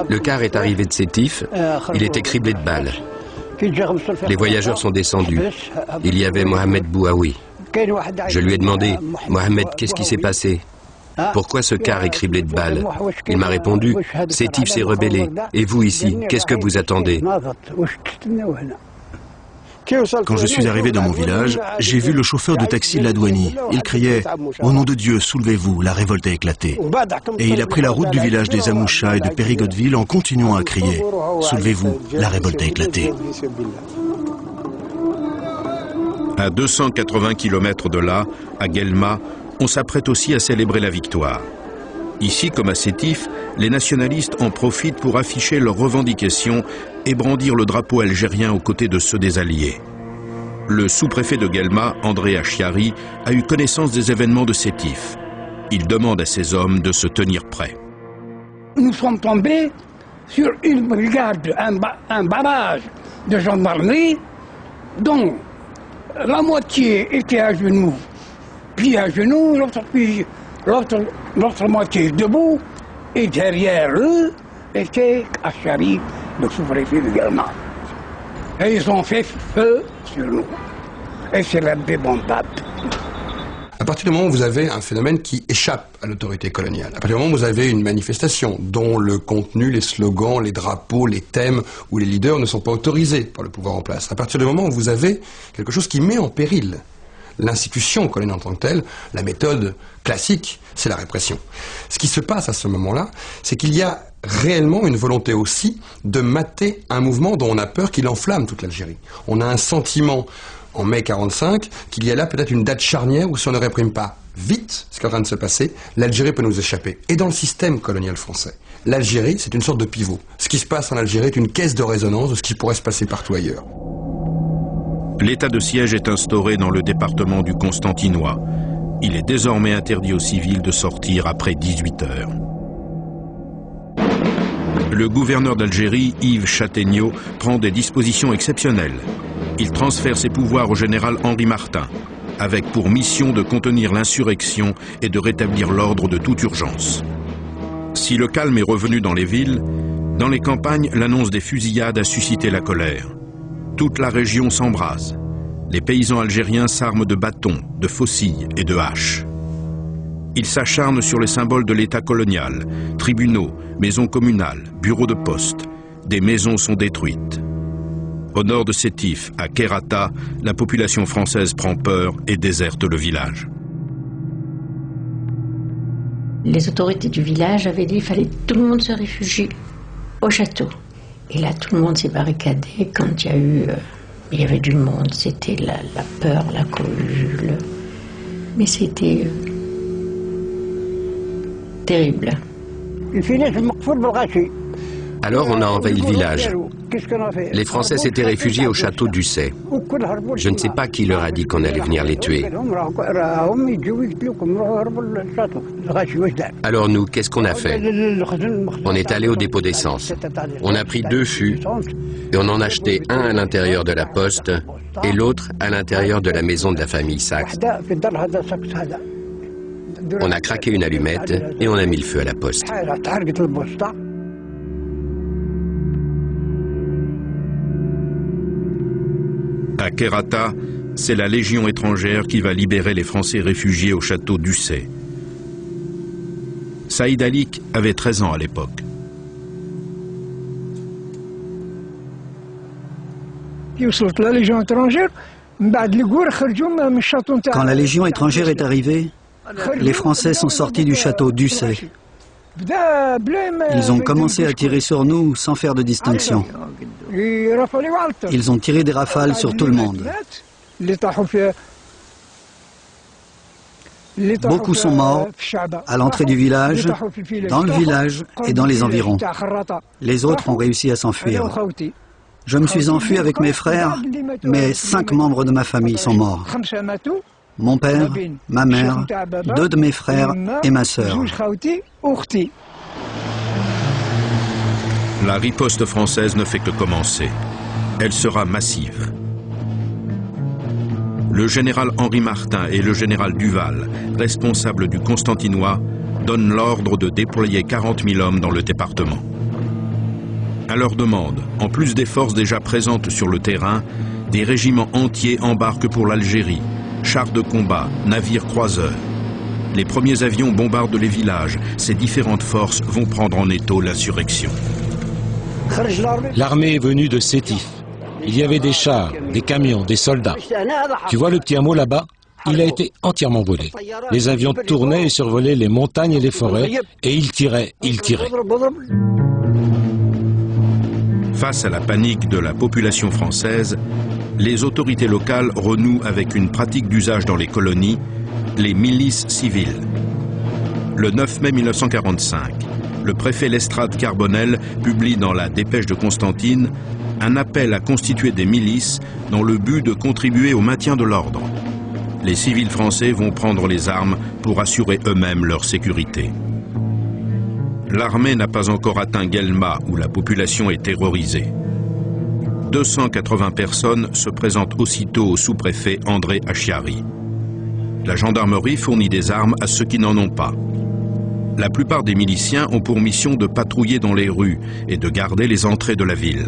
Le car est arrivé de Sétif, il était criblé de balles. Les voyageurs sont descendus. Il y avait Mohamed Bouaoui. Je lui ai demandé, « Mohamed, qu'est-ce qui s'est passé? Pourquoi ce car est criblé de balles ?» Il m'a répondu, « Sétif s'est rebellé. Et vous ici, qu'est-ce que vous attendez ?» Quand je suis arrivé dans mon village, j'ai vu le chauffeur de taxi Ladouani. Il criait « Au nom de Dieu, soulevez-vous, la révolte a éclaté ». Et il a pris la route du village des Amoucha et de Périgodeville en continuant à crier « Soulevez-vous, la révolte a éclaté ». À 280 km de là, à Guelma, on s'apprête aussi à célébrer la victoire. Ici, comme à Sétif, les nationalistes en profitent pour afficher leurs revendications et brandir le drapeau algérien aux côtés de ceux des Alliés. Le sous-préfet de Guelma, André Achiari, a eu connaissance des événements de Sétif. Il demande à ses hommes de se tenir prêts. Nous sommes tombés sur une brigade, un barrage de gendarmerie dont la moitié était à genoux, puis à genoux, l'autre moitié debout, et derrière eux était Achiari, le sous-préfet de Guelma. Et ils ont fait feu sur nous. Et c'est la débandade. À partir du moment où vous avez un phénomène qui échappe à l'autorité coloniale, à partir du moment où vous avez une manifestation dont le contenu, les slogans, les drapeaux, les thèmes ou les leaders ne sont pas autorisés par le pouvoir en place, à partir du moment où vous avez quelque chose qui met en péril l'institution coloniale en tant que telle, la méthode classique, c'est la répression. Ce qui se passe à ce moment-là, c'est qu'il y a réellement une volonté aussi de mater un mouvement dont on a peur qu'il enflamme toute l'Algérie. On a un sentiment, en mai 45, qu'il y a là peut-être une date charnière où si on ne réprime pas vite ce qui est en train de se passer, l'Algérie peut nous échapper. Et dans le système colonial français, l'Algérie, c'est une sorte de pivot. Ce qui se passe en Algérie est une caisse de résonance de ce qui pourrait se passer partout ailleurs. L'état de siège est instauré dans le département du Constantinois. Il est désormais interdit aux civils de sortir après 18 heures. Le gouverneur d'Algérie, Yves Châtaigneau, prend des dispositions exceptionnelles. Il transfère ses pouvoirs au général Henri Martin, avec pour mission de contenir l'insurrection et de rétablir l'ordre de toute urgence. Si le calme est revenu dans les villes, dans les campagnes, l'annonce des fusillades a suscité la colère. Toute la région s'embrase. Les paysans algériens s'arment de bâtons, de faucilles et de haches. Ils s'acharnent sur les symboles de l'État colonial, tribunaux, maisons communales, bureaux de poste. Des maisons sont détruites. Au nord de Sétif, à Kherrata, la population française prend peur et déserte le village. Les autorités du village avaient dit qu'il fallait que tout le monde se réfugie au château. Et là, tout le monde s'est barricadé quand il y avait du monde. C'était la peur, la cohue. Mais c'était terrible. Alors on a envahi le village. Les Français s'étaient réfugiés au château d'Ussay. Je ne sais pas qui leur a dit qu'on allait venir les tuer. Alors nous, qu'est-ce qu'on a fait? On est allé au dépôt d'essence. On a pris 2 fûts et on en a acheté un à l'intérieur de la poste et l'autre à l'intérieur de la maison de la famille Sachs. On a craqué une allumette et on a mis le feu à la poste. À Kherrata, c'est la Légion étrangère qui va libérer les Français réfugiés au château d'Ussay. Saïd Alik avait 13 ans à l'époque. Quand la Légion étrangère est arrivée, les Français sont sortis du château d'Ussay. Ils ont commencé à tirer sur nous sans faire de distinction. Ils ont tiré des rafales sur tout le monde. Beaucoup sont morts à l'entrée du village, dans le village et dans les environs. Les autres ont réussi à s'enfuir. Je me suis enfui avec mes frères, mais 5 membres de ma famille sont morts. Mon père, ma mère, 2 de mes frères et ma sœur. La riposte française ne fait que commencer. Elle sera massive. Le général Henri Martin et le général Duval, responsables du Constantinois, donne l'ordre de déployer 40 000 hommes dans le département. À leur demande, en plus des forces déjà présentes sur le terrain, des régiments entiers embarquent pour l'Algérie, chars de combat, navires croiseurs. Les premiers avions bombardent les villages. Ces différentes forces vont prendre en étau l'insurrection. L'armée est venue de Sétif. Il y avait des chars, des camions, des soldats. Tu vois le petit hameau là-bas? Il a été entièrement brûlé. Les avions tournaient et survolaient les montagnes et les forêts, et ils tiraient. Face à la panique de la population française, les autorités locales renouent avec une pratique d'usage dans les colonies, les milices civiles. Le 9 mai 1945, le préfet Lestrade Carbonel publie dans la Dépêche de Constantine un appel à constituer des milices dans le but de contribuer au maintien de l'ordre. Les civils français vont prendre les armes pour assurer eux-mêmes leur sécurité. L'armée n'a pas encore atteint Guelma où la population est terrorisée. 280 personnes se présentent aussitôt au sous-préfet André Achiari. La gendarmerie fournit des armes à ceux qui n'en ont pas. La plupart des miliciens ont pour mission de patrouiller dans les rues et de garder les entrées de la ville.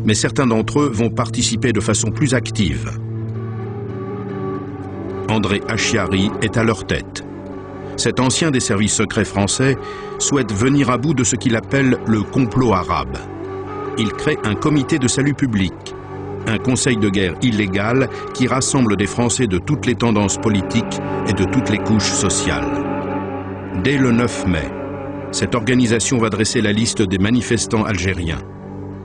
Mais certains d'entre eux vont participer de façon plus active. André Achiari est à leur tête. Cet ancien des services secrets français souhaite venir à bout de ce qu'il appelle le complot arabe. Il crée un comité de salut public, un conseil de guerre illégal qui rassemble des Français de toutes les tendances politiques et de toutes les couches sociales. Dès le 9 mai, cette organisation va dresser la liste des manifestants algériens.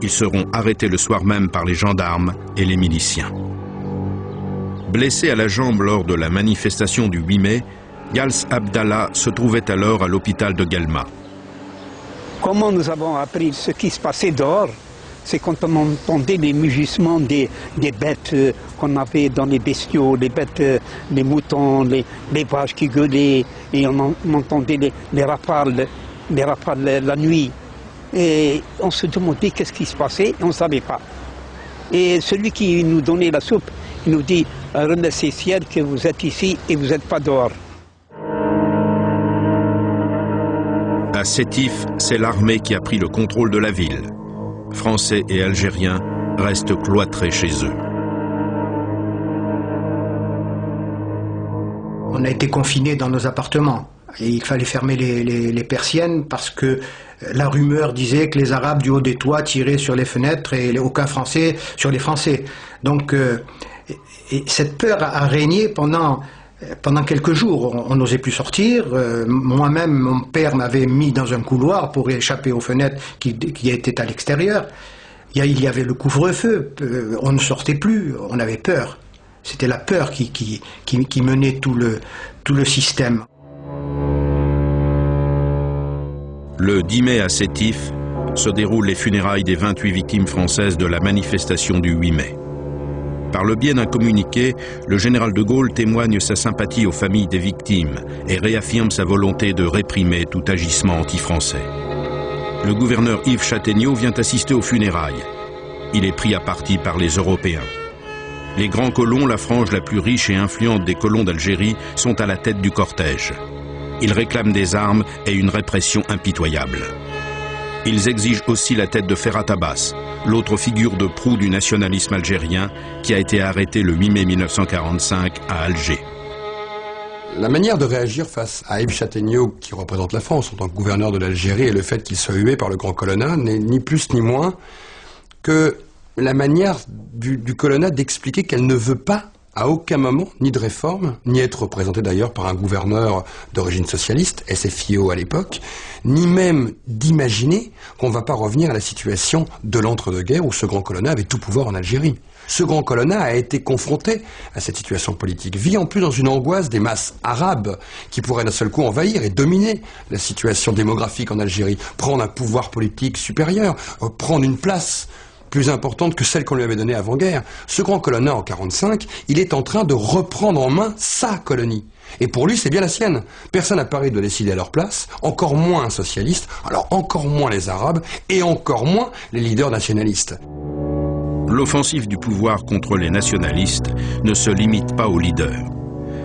Ils seront arrêtés le soir même par les gendarmes et les miliciens. Blessé à la jambe lors de la manifestation du 8 mai, Gals Abdallah se trouvait alors à l'hôpital de Guelma. Comment nous avons appris ce qui se passait dehors? C'est quand on entendait les mugissements des bêtes qu'on avait dans les bestiaux, les bêtes, les moutons, les vaches qui gueulaient, et on entendait les rafales la nuit. Et on se demandait qu'est-ce qui se passait, et on ne savait pas. Et celui qui nous donnait la soupe, il nous dit « Remerciez ciel que vous êtes ici et vous n'êtes pas dehors ». À Sétif, c'est l'armée qui a pris le contrôle de la ville. Français et Algériens restent cloîtrés chez eux. On a été confinés dans nos appartements. Et il fallait fermer les persiennes parce que la rumeur disait que les Arabes du haut des toits tiraient sur les fenêtres et aucun Français sur les Français. Donc et cette peur a régné pendant quelques jours. On n'osait plus sortir. Moi-même, mon père m'avait mis dans un couloir pour échapper aux fenêtres qui étaient à l'extérieur. Il y avait le couvre-feu. On ne sortait plus. On avait peur. C'était la peur qui menait tout le système. Le 10 mai à Sétif se déroulent les funérailles des 28 victimes françaises de la manifestation du 8 mai. Par le biais d'un communiqué, le général de Gaulle témoigne sa sympathie aux familles des victimes et réaffirme sa volonté de réprimer tout agissement anti-français. Le gouverneur Yves Châtaigneau vient assister aux funérailles. Il est pris à partie par les Européens. Les grands colons, la frange la plus riche et influente des colons d'Algérie, sont à la tête du cortège. Ils réclament des armes et une répression impitoyable. Ils exigent aussi la tête de Ferhat Abbas, l'autre figure de proue du nationalisme algérien qui a été arrêté le 8 mai 1945 à Alger. La manière de réagir face à Yves Châtaigneau, qui représente la France en tant que gouverneur de l'Algérie, et le fait qu'il soit hué par le grand colonna, n'est ni plus ni moins que la manière du colonna d'expliquer qu'elle ne veut pas à aucun moment, ni de réforme, ni être représenté d'ailleurs par un gouverneur d'origine socialiste, SFIO à l'époque, ni même d'imaginer qu'on ne va pas revenir à la situation de l'entre-deux-guerres où ce grand colonna avait tout pouvoir en Algérie. Ce grand colonna a été confronté à cette situation politique, vit en plus dans une angoisse des masses arabes qui pourraient d'un seul coup envahir et dominer la situation démographique en Algérie, prendre un pouvoir politique supérieur, prendre une place plus importante que celle qu'on lui avait donnée avant-guerre. Ce grand colonna en 1945, il est en train de reprendre en main sa colonie. Et pour lui, c'est bien la sienne. Personne à Paris doit décider à leur place, encore moins un socialiste, alors encore moins les Arabes, et encore moins les leaders nationalistes. L'offensive du pouvoir contre les nationalistes ne se limite pas aux leaders.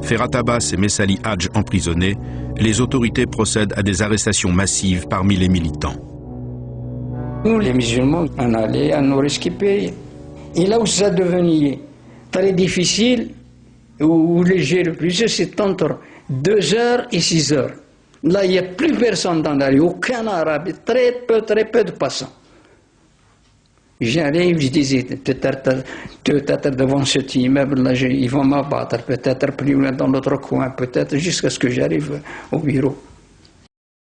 Ferhat Abbas et Messali Hadj emprisonnés, les autorités procèdent à des arrestations massives parmi les militants. Nous, les musulmans, on allait à nous rescaper. Et là où ça devenait très difficile, où léger le plus, c'est entre 2h et 6h. Là, il n'y a plus personne dans la rue, aucun arabe, très peu de passants. J'arrive, je disais, peut-être devant cet immeuble-là, ils vont m'abattre, peut-être plus loin dans l'autre coin, peut-être jusqu'à ce que j'arrive au bureau.